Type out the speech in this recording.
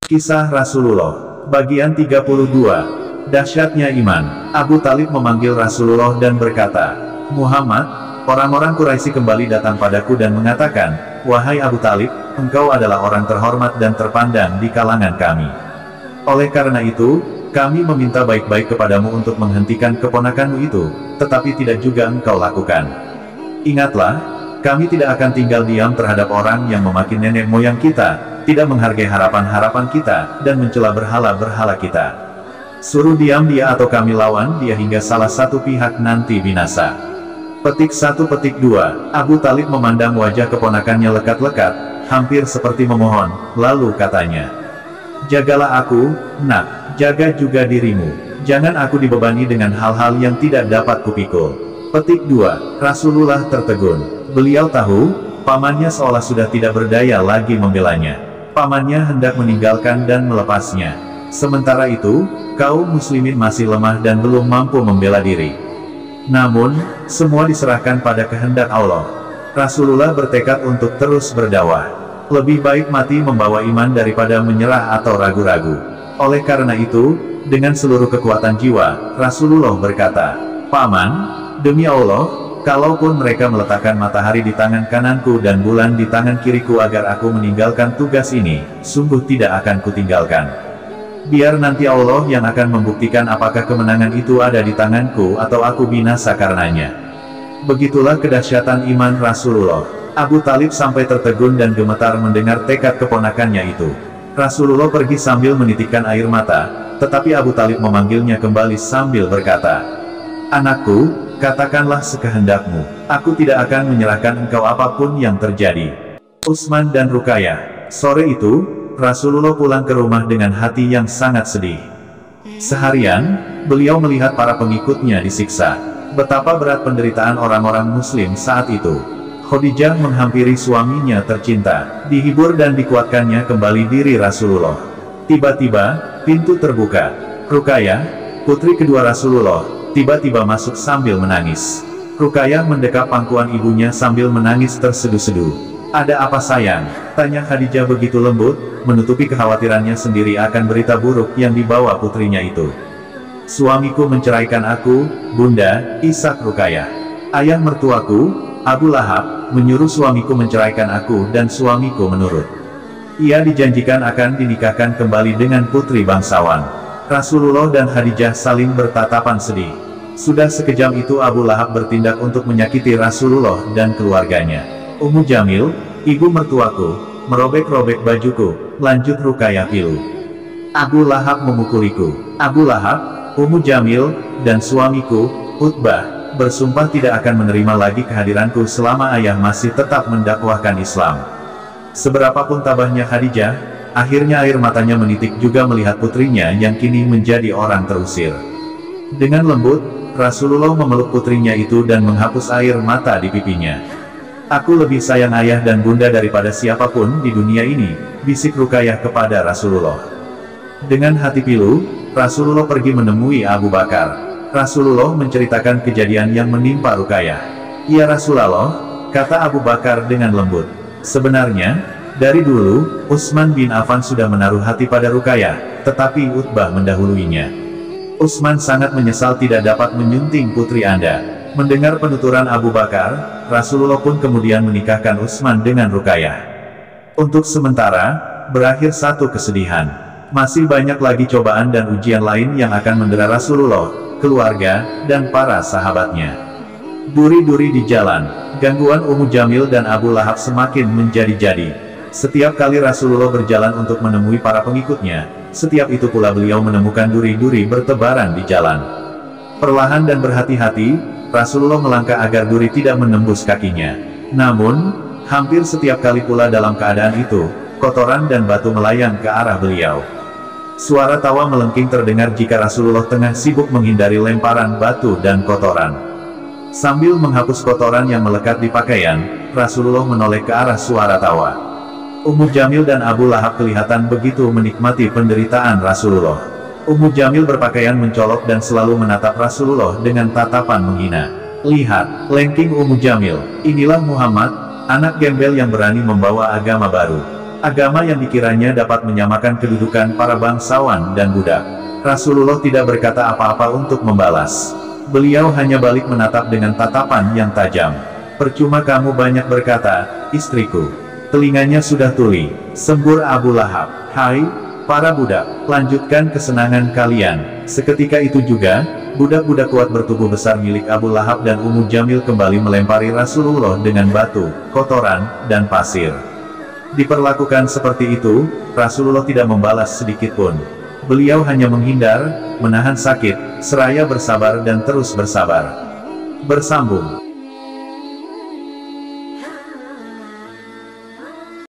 Kisah Rasulullah, bagian 32. Dahsyatnya iman. Abu Talib memanggil Rasulullah dan berkata, "Muhammad, orang-orang Quraisy kembali datang padaku dan mengatakan, 'Wahai Abu Talib, engkau adalah orang terhormat dan terpandang di kalangan kami. Oleh karena itu, kami meminta baik-baik kepadamu untuk menghentikan keponakanmu itu, tetapi tidak juga engkau lakukan. Ingatlah, kami tidak akan tinggal diam terhadap orang yang memaki nenek moyang kita, tidak menghargai harapan-harapan kita, dan mencela berhala-berhala kita. Suruh diam dia atau kami lawan dia hingga salah satu pihak nanti binasa.'" Petik 1 Petik 2. Abu Talib memandang wajah keponakannya lekat-lekat, hampir seperti memohon, lalu katanya, "Jagalah aku, nak, jaga juga dirimu. Jangan aku dibebani dengan hal-hal yang tidak dapat kupikul." Petik 2. Rasulullah tertegun. Beliau tahu, pamannya seolah sudah tidak berdaya lagi membelanya. Pamannya hendak meninggalkan dan melepasnya. Sementara itu, kaum muslimin masih lemah dan belum mampu membela diri. Namun, semua diserahkan pada kehendak Allah. Rasulullah bertekad untuk terus berdakwah. Lebih baik mati membawa iman daripada menyerah atau ragu-ragu. Oleh karena itu, dengan seluruh kekuatan jiwa, Rasulullah berkata, "Paman, demi Allah, kalaupun mereka meletakkan matahari di tangan kananku dan bulan di tangan kiriku agar aku meninggalkan tugas ini, sungguh tidak akan kutinggalkan. Biar nanti Allah yang akan membuktikan apakah kemenangan itu ada di tanganku atau aku binasa karenanya." Begitulah kedahsyatan iman Rasulullah. Abu Talib sampai tertegun dan gemetar mendengar tekad keponakannya itu. Rasulullah pergi sambil menitikkan air mata, tetapi Abu Talib memanggilnya kembali sambil berkata, "Anakku, katakanlah sekehendakmu, aku tidak akan menyerahkan engkau apapun yang terjadi." Utsman dan Ruqayyah. Sore itu, Rasulullah pulang ke rumah dengan hati yang sangat sedih. Seharian, beliau melihat para pengikutnya disiksa. Betapa berat penderitaan orang-orang muslim saat itu. Khadijah menghampiri suaminya tercinta, dihibur dan dikuatkannya kembali diri Rasulullah. Tiba-tiba, pintu terbuka. Ruqayyah, putri kedua Rasulullah, tiba-tiba masuk sambil menangis. Ruqayyah mendekap pangkuan ibunya sambil menangis terseduh-seduh. "Ada apa sayang?" tanya Khadijah begitu lembut, menutupi kekhawatirannya sendiri akan berita buruk yang dibawa putrinya itu. "Suamiku menceraikan aku, Bunda," isak Ruqayyah. "Ayah mertuaku, Abu Lahab, menyuruh suamiku menceraikan aku dan suamiku menurut. Ia dijanjikan akan dinikahkan kembali dengan putri bangsawan." Rasulullah dan Khadijah saling bertatapan sedih. Sudah sekejam itu Abu Lahab bertindak untuk menyakiti Rasulullah dan keluarganya. "Ummu Jamil, ibu mertuaku, merobek-robek bajuku," lanjut Ruqayyah pilu. "Abu Lahab memukuliku. Abu Lahab, Ummu Jamil, dan suamiku, Utbah, bersumpah tidak akan menerima lagi kehadiranku selama ayah masih tetap mendakwahkan Islam." Seberapapun tabahnya Khadijah, akhirnya air matanya menitik juga melihat putrinya yang kini menjadi orang terusir. Dengan lembut, Rasulullah memeluk putrinya itu dan menghapus air mata di pipinya. "Aku lebih sayang ayah dan bunda daripada siapapun di dunia ini," bisik Ruqayyah kepada Rasulullah. Dengan hati pilu, Rasulullah pergi menemui Abu Bakar. Rasulullah menceritakan kejadian yang menimpa Ruqayyah. "Ya Rasulullah," kata Abu Bakar dengan lembut, "sebenarnya, dari dulu, Utsman bin Affan sudah menaruh hati pada Ruqayyah, tetapi Utbah mendahuluinya. Utsman sangat menyesal tidak dapat menyunting putri Anda." Mendengar penuturan Abu Bakar, Rasulullah pun kemudian menikahkan Utsman dengan Ruqayyah. Untuk sementara, berakhir satu kesedihan. Masih banyak lagi cobaan dan ujian lain yang akan mendera Rasulullah, keluarga, dan para sahabatnya. Duri-duri di jalan, gangguan Ummu Jamil dan Abu Lahab semakin menjadi-jadi. Setiap kali Rasulullah berjalan untuk menemui para pengikutnya, setiap itu pula beliau menemukan duri-duri bertebaran di jalan. Perlahan dan berhati-hati, Rasulullah melangkah agar duri tidak menembus kakinya. Namun, hampir setiap kali pula dalam keadaan itu, kotoran dan batu melayang ke arah beliau. Suara tawa melengking terdengar jika Rasulullah tengah sibuk menghindari lemparan batu dan kotoran. Sambil menghapus kotoran yang melekat di pakaian, Rasulullah menoleh ke arah suara tawa. Ummu Jamil dan Abu Lahab kelihatan begitu menikmati penderitaan Rasulullah. Ummu Jamil berpakaian mencolok dan selalu menatap Rasulullah dengan tatapan menghina. "Lihat, lengking Ummu Jamil, inilah Muhammad, anak gembel yang berani membawa agama baru. agama yang dikiranya dapat menyamakan kedudukan para bangsawan dan budak. Rasulullah tidak berkata apa-apa untuk membalas. Beliau hanya balik menatap dengan tatapan yang tajam. "Percuma kamu banyak berkata, istriku." Telinganya sudah tuli, sembur Abu Lahab. "Hai, para budak, lanjutkan kesenangan kalian." Seketika itu juga, budak-budak kuat bertubuh besar milik Abu Lahab dan Ummu Jamil kembali melempari Rasulullah dengan batu, kotoran, dan pasir. Diperlakukan seperti itu, Rasulullah tidak membalas sedikit pun. Beliau hanya menghindar, menahan sakit, seraya bersabar dan terus bersabar. Bersambung.